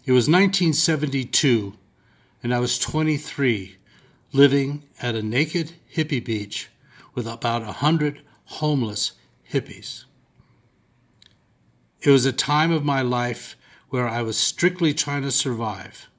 It was 1972, and I was 23, living at a naked hippie beach with about 100 homeless hippies. It was a time of my life where I was strictly trying to survive.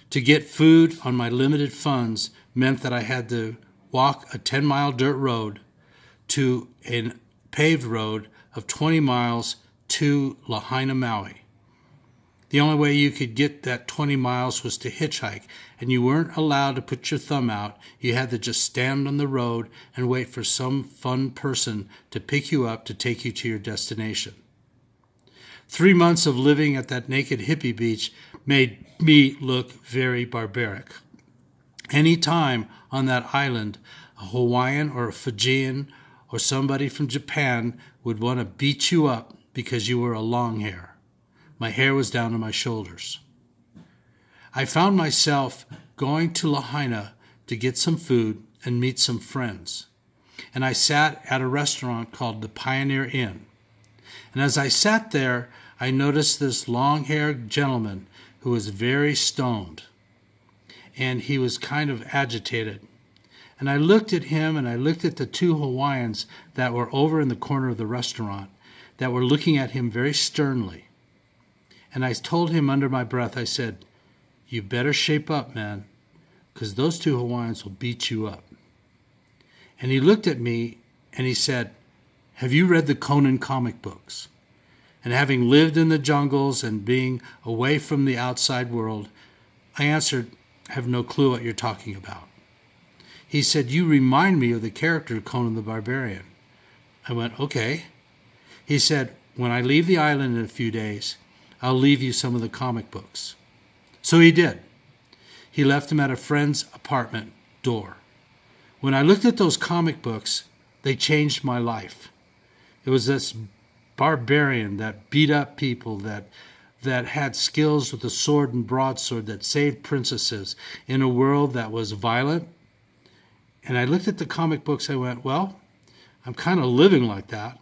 To get food on my limited funds meant that I had to walk a 10-mile dirt road to a paved road of 20 miles to Lahaina, Maui. The only way you could get that 20 miles was to hitchhike, and you weren't allowed to put your thumb out. You had to just stand on the road and wait for some fun person to pick you up to take you to your destination. 3 months of living at that naked hippie beach made me look very barbaric. Any time on that island, a Hawaiian or a Fijian or somebody from Japan would want to beat you up because you were a long hair. My hair was down to my shoulders. I found myself going to Lahaina to get some food and meet some friends. And I sat at a restaurant called the Pioneer Inn. And as I sat there, I noticed this long-haired gentleman who was very stoned. And he was kind of agitated. And I looked at him and I looked at the two Hawaiians that were over in the corner of the restaurant that were looking at him very sternly. And I told him under my breath, I said, "You better shape up, man, because those two Hawaiians will beat you up." And he looked at me and he said, "Have you read the Conan comic books?" And having lived in the jungles and being away from the outside world, I answered, "I have no clue what you're talking about." He said, "You remind me of the character Conan the Barbarian." I went, "Okay." He said, "When I leave the island in a few days, I'll leave you some of the comic books." So he did. He left them at a friend's apartment door. When I looked at those comic books, they changed my life. It was this barbarian that beat up people, that had skills with the sword and broadsword, that saved princesses in a world that was violent. And I looked at the comic books, I went, well, I'm kind of living like that.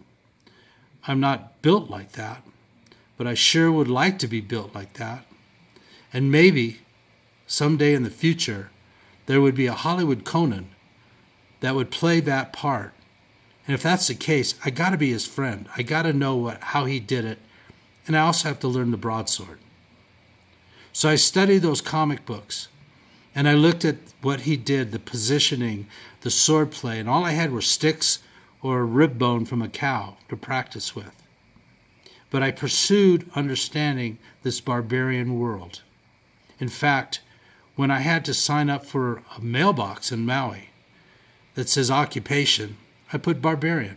I'm not built like that, but I sure would like to be built like that. And maybe someday in the future, there would be a Hollywood Conan that would play that part. And if that's the case, I got to be his friend. I got to know how he did it. And I also have to learn the broadsword. So I studied those comic books. And I looked at what he did, the positioning, the sword play. And all I had were sticks or a rib bone from a cow to practice with. But I pursued understanding this barbarian world. In fact, when I had to sign up for a mailbox in Maui that says occupation, I put barbarian.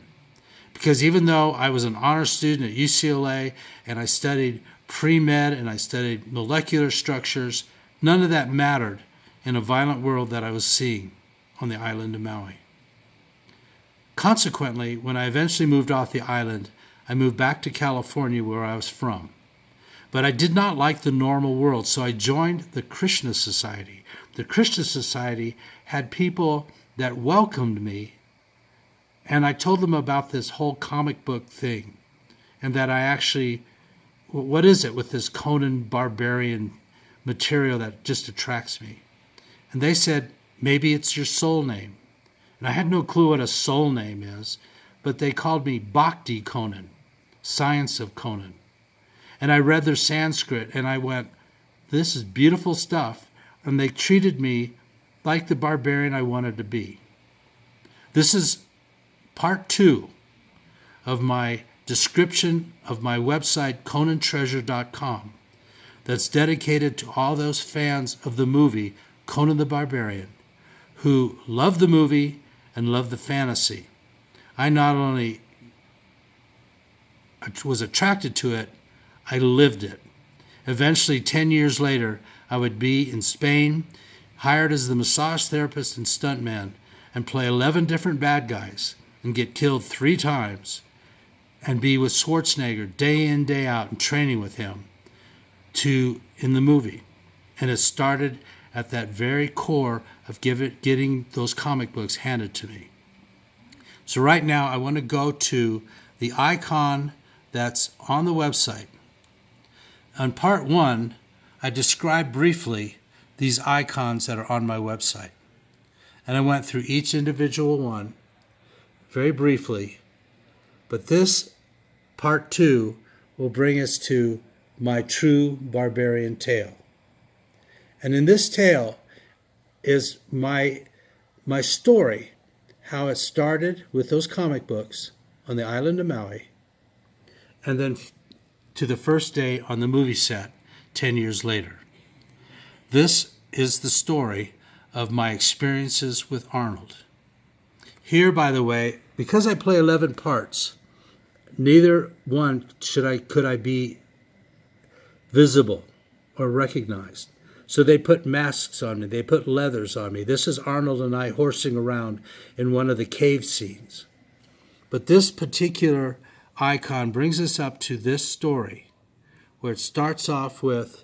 Because even though I was an honor student at UCLA and I studied pre-med and I studied molecular structures, none of that mattered in a violent world that I was seeing on the island of Maui. Consequently, when I eventually moved off the island, I moved back to California where I was from. But I did not like the normal world, so I joined the Krishna Society. The Krishna Society had people that welcomed me, and I told them about this whole comic book thing, and that I actually, what is it with this Conan Barbarian material that just attracts me? And they said, maybe it's your soul name. And I had no clue what a soul name is, but they called me Bhakti Conan, Science of Conan. And I read their Sanskrit, and I went, this is beautiful stuff. And they treated me like the barbarian I wanted to be. This is part 2 of my description of my website, ConanTreasure.com, that's dedicated to all those fans of the movie Conan the Barbarian, who love the movie and love the fantasy. I not only was attracted to it, I lived it. Eventually, 10 years later, I would be in Spain, hired as the massage therapist and stuntman, and play 11 different bad guys and get killed 3 times, and be with Schwarzenegger day in, day out, and training with him in the movie. And it started at that very core of getting those comic books handed to me. So right now, I want to go to the icon that's on the website. On part 1, I described briefly these icons that are on my website. And I went through each individual one very briefly. But this part 2 will bring us to my true barbarian tale. And in this tale is my story, how it started with those comic books on the island of Maui, and then to the first day on the movie set 10 years later. This is the story of my experiences with Arnold. Here, by the way, because I play 11 parts, neither one could I be visible or recognized. So they put masks on me. They put leathers on me. This is Arnold and I horsing around in one of the cave scenes. But this particular icon brings us up to this story, where it starts off with,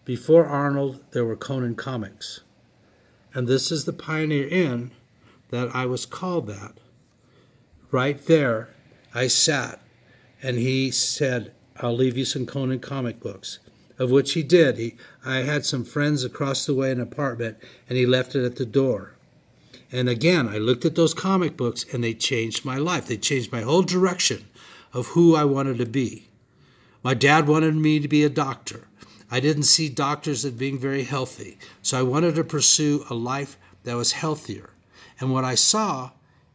before Arnold, there were Conan comics. And this is the Pioneer Inn that I was called that. Right there, I sat, and he said, I'll leave you some Conan comic books, of which he did. I had some friends across the way in an apartment, and he left it at the door. And again, I looked at those comic books, and they changed my life. They changed my whole direction of who I wanted to be. My dad wanted me to be a doctor. I didn't see doctors as being very healthy, so I wanted to pursue a life that was healthier. And what I saw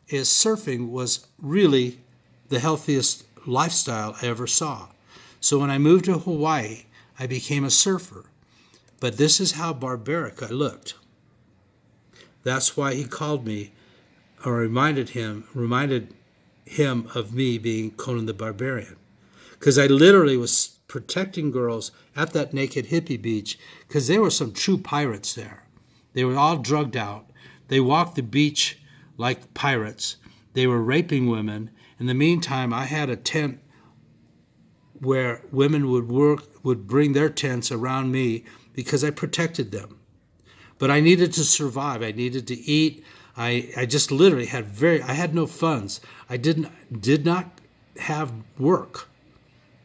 is surfing was really the healthiest lifestyle I ever saw. So when I moved to Hawaii, I became a surfer. But this is how barbaric I looked. That's why he called me, or reminded him of me being Conan the Barbarian. Because I literally was protecting girls at that naked hippie beach, because there were some true pirates there. They were all drugged out. They walked the beach like pirates. They were raping women. In the meantime, I had a tent where women would bring their tents around me because I protected them. But I needed to survive. I needed to eat. I just literally I had no funds. I did not have work.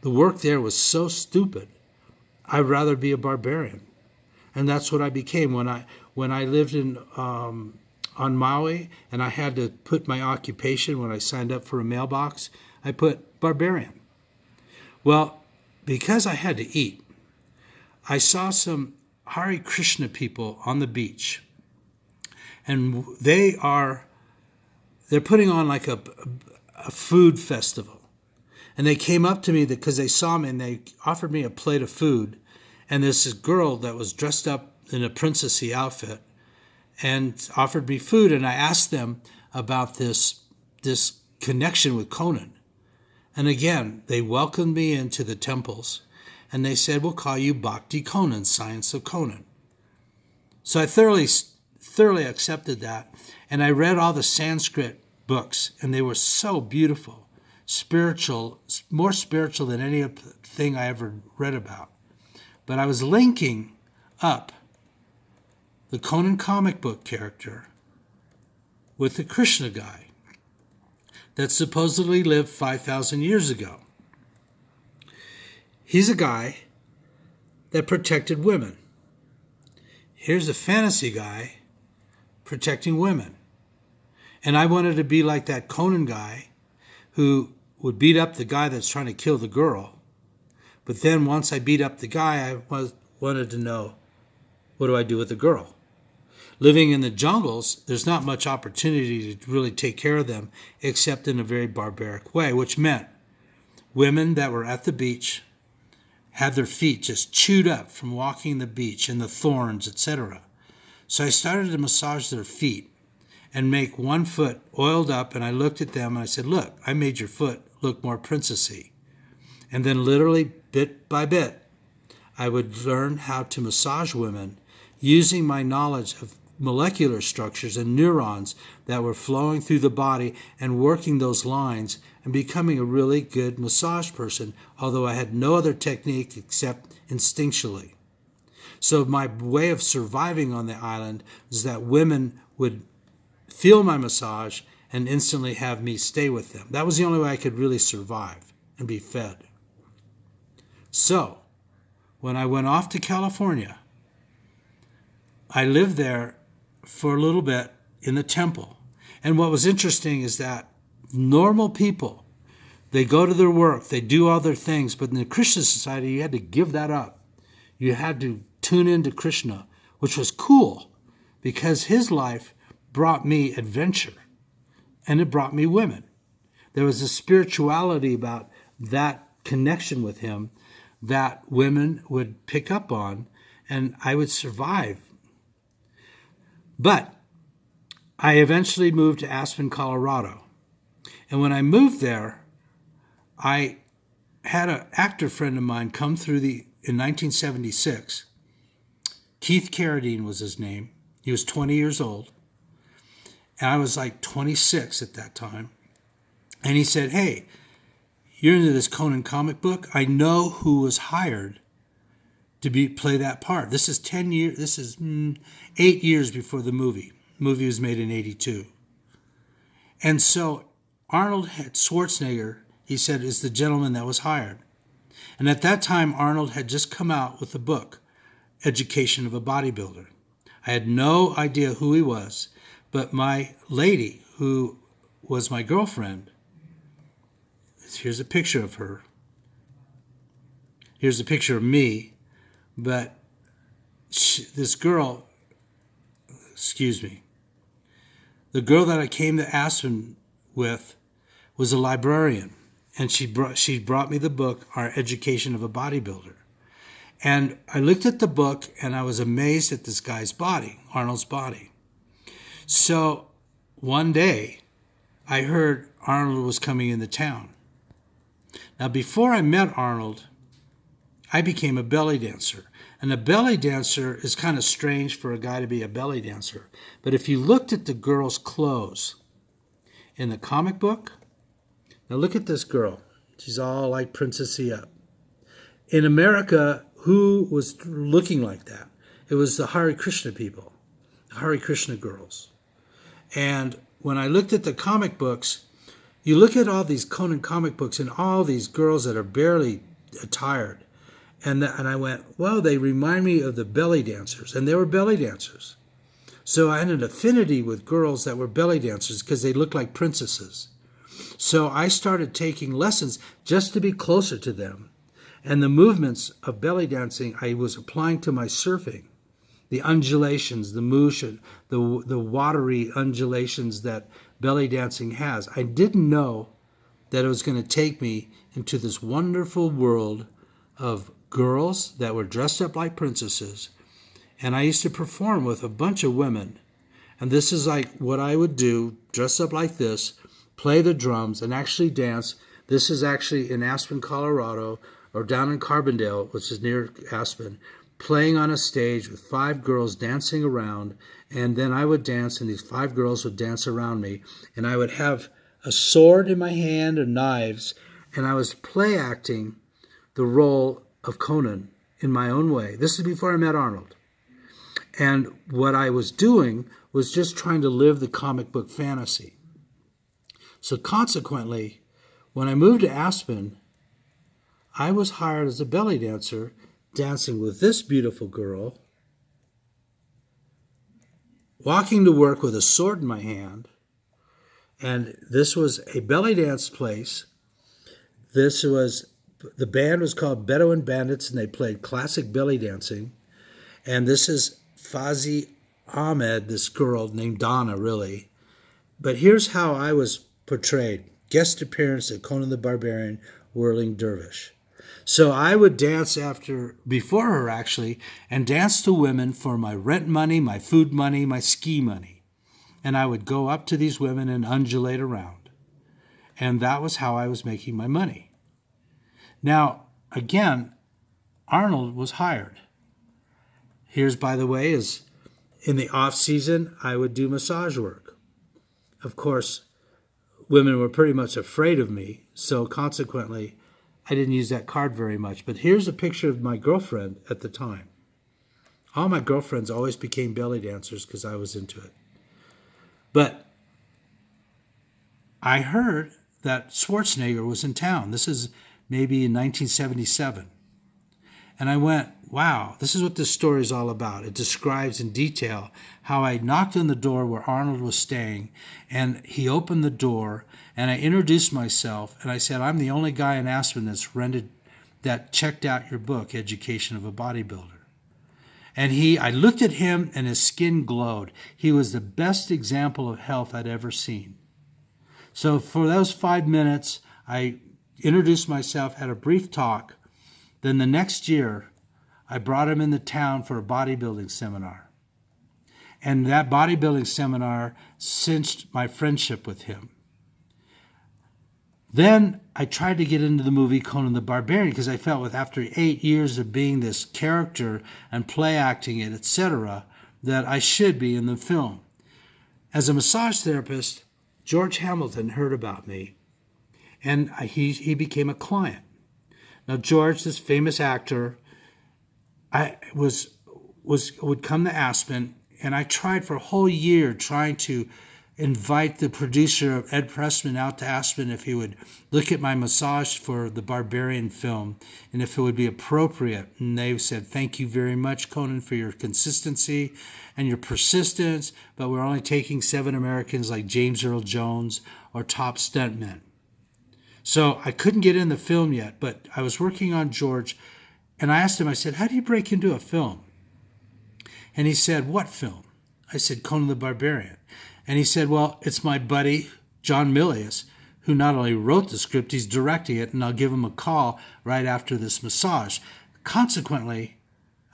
The work there was so stupid. I'd rather be a barbarian. And that's what I became when I lived on Maui, and I had to put my occupation when I signed up for a mailbox. I put barbarian. Well, because I had to eat, I saw some Hare Krishna people on the beach, and they're putting on like a food festival. And they came up to me because they saw me, and they offered me a plate of food. And this girl that was dressed up in a princessy outfit and offered me food. And I asked them about this connection with Conan. And again, they welcomed me into the temples, and they said, we'll call you Bhakti Conan, Science of Conan. So I thoroughly accepted that, and I read all the Sanskrit books, and they were so beautiful, spiritual, more spiritual than anything I ever read about. But I was linking up the Conan comic book character with the Krishna guy that supposedly lived 5,000 years ago. He's a guy that protected women. Here's a fantasy guy protecting women. And I wanted to be like that Conan guy who would beat up the guy that's trying to kill the girl. But then once I beat up the guy, I wanted to know, what do I do with the girl? Living in the jungles, there's not much opportunity to really take care of them except in a very barbaric way, which meant women that were at the beach had their feet just chewed up from walking the beach and the thorns, etc. So I started to massage their feet and make one foot oiled up, and I looked at them and I said, look, I made your foot look more princessy. And then literally bit by bit, I would learn how to massage women using my knowledge of molecular structures and neurons that were flowing through the body and working those lines and becoming a really good massage person, although I had no other technique except instinctually. So my way of surviving on the island was that women would feel my massage and instantly have me stay with them. That was the only way I could really survive and be fed. So when I went off to California, I lived there for a little bit in the temple. And what was interesting is that normal people, they go to their work, they do all their things, but in the Christian society, you had to give that up. You had to tune into Krishna, which was cool because his life brought me adventure and it brought me women. There was a spirituality about that connection with him that women would pick up on, and I would survive. But I eventually moved to Aspen, Colorado. And when I moved there, I had an actor friend of mine come through in 1976. Keith Carradine was his name. He was 20 years old. And I was like 26 at that time. And he said, hey, you're into this Conan comic book? I know who was hired to play that part. This is 10 years, this is 8 years before the movie. The movie was made in 82. And so Arnold Schwarzenegger, he said, is the gentleman that was hired. And at that time, Arnold had just come out with the book, Education of a Bodybuilder. I had no idea who he was, but my lady, who was my girlfriend, here's a picture of her. Here's a picture of me, but this girl, the girl that I came to Aspen with was a librarian, and she brought me the book, Our Education of a Bodybuilder. And I looked at the book, and I was amazed at this guy's body, Arnold's body. So one day, I heard Arnold was coming into town. Now, before I met Arnold, I became a belly dancer. And a belly dancer is kind of strange for a guy to be a belly dancer. But if you looked at the girl's clothes in the comic book, now look at this girl. She's all like princessy up. In America, who was looking like that? It was the Hare Krishna people, the Hare Krishna girls. And when I looked at the comic books, you look at all these Conan comic books and all these girls that are barely attired. And I went, well, they remind me of the belly dancers. And they were belly dancers. So I had an affinity with girls that were belly dancers because they looked like princesses. So I started taking lessons just to be closer to them. And the movements of belly dancing I was applying to my surfing. The undulations, the motion, the watery undulations that belly dancing has. I didn't know that it was going to take me into this wonderful world of girls that were dressed up like princesses. And I used to perform with a bunch of women. And this is like what I would do, dress up like this, play the drums, and actually dance. This is actually in Aspen, Colorado, or down in Carbondale, which is near Aspen, playing on a stage with 5 girls dancing around. And then I would dance, and these 5 girls would dance around me. And I would have a sword in my hand and knives, and I was play acting the role of Conan in my own way. This is before I met Arnold. And what I was doing was just trying to live the comic book fantasy. So consequently, when I moved to Aspen, I was hired as a belly dancer, dancing with this beautiful girl, walking to work with a sword in my hand. And this was a belly dance place. The band was called Bedouin Bandits, and they played classic belly dancing. And this is Fazi Ahmed, this girl named Donna, really. But here's how I was portrayed. Guest appearance at Conan the Barbarian, Whirling Dervish. So I would dance before her actually, and dance to women for my rent money, my food money, my ski money. And I would go up to these women and undulate around. And that was how I was making my money. Now, again, Arnold was hired. Here's, by the way, is in the off season, I would do massage work. Of course, women were pretty much afraid of me, so consequently, I didn't use that card very much. But here's a picture of my girlfriend at the time. All my girlfriends always became belly dancers because I was into it. But I heard that Schwarzenegger was in town. This is maybe in 1977. And I went, wow, this is what this story is all about. It describes in detail how I knocked on the door where Arnold was staying, and he opened the door, and I introduced myself, and I said, I'm the only guy in Aspen that checked out your book, Education of a Bodybuilder. And I looked at him, and his skin glowed. He was the best example of health I'd ever seen. So for those 5 minutes, I introduced myself, had a brief talk. Then the next year, I brought him into town for a bodybuilding seminar. And that bodybuilding seminar cinched my friendship with him. Then I tried to get into the movie Conan the Barbarian because I felt after 8 years of being this character and play acting it, etc., that I should be in the film. As a massage therapist, George Hamilton heard about me, and he became a client. Now, George, this famous actor, would come to Aspen, and I tried for a whole year trying to invite the producer of Ed Pressman out to Aspen if he would look at my massage for the Barbarian film and if it would be appropriate. And they said, thank you very much, Conan, for your consistency and your persistence, but we're only taking 7 Americans like James Earl Jones or top stuntmen. So I couldn't get in the film yet, but I was working on George, and I asked him, I said, how do you break into a film? And he said, what film? I said, Conan the Barbarian. And he said, well, it's my buddy, John Milius, who not only wrote the script, he's directing it, and I'll give him a call right after this massage. Consequently,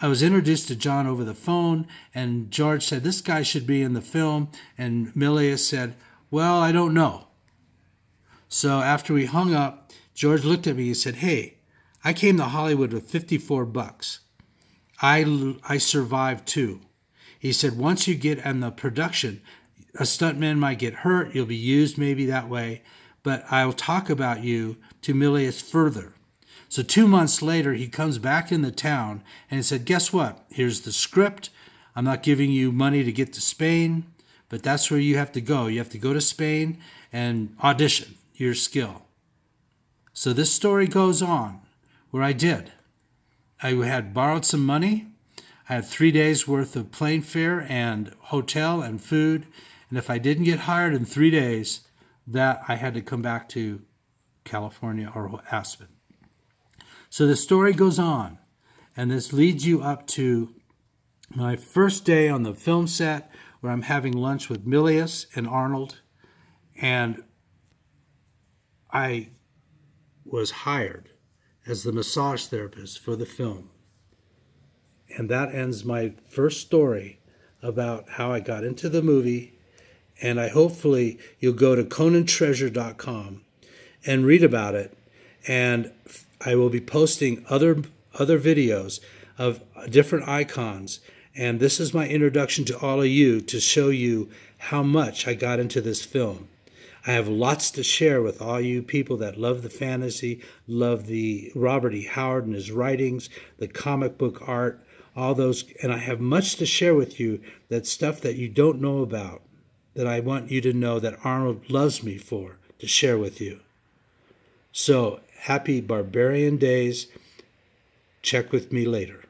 I was introduced to John over the phone, and George said, this guy should be in the film. And Milius said, well, I don't know. So after we hung up, George looked at me and said, hey, I came to Hollywood with $54. I survived too. He said, once you get in the production, a stuntman might get hurt, you'll be used maybe that way, but I'll talk about you to Milius further. So 2 months later, he comes back in the town and he said, guess what? Here's the script. I'm not giving you money to get to Spain, but that's where you have to go. You have to go to Spain and audition your skill. So this story goes on where I did. I had borrowed some money. I had 3 days worth of plane fare and hotel and food. And if I didn't get hired in 3 days, that I had to come back to California or Aspen. So the story goes on, and this leads you up to my first day on the film set where I'm having lunch with Milius and Arnold, and I was hired as the massage therapist for the film. And that ends my first story about how I got into the movie. And hopefully you'll go to ConanTreasure.com and read about it. And I will be posting other videos of different icons. And this is my introduction to all of you to show you how much I got into this film. I have lots to share with all you people that love the fantasy, love the Robert E. Howard and his writings, the comic book art, all those. And I have much to share with you, that stuff that you don't know about, that I want you to know that Arnold loves me for, to share with you. So, happy Barbarian Days. Check with me later.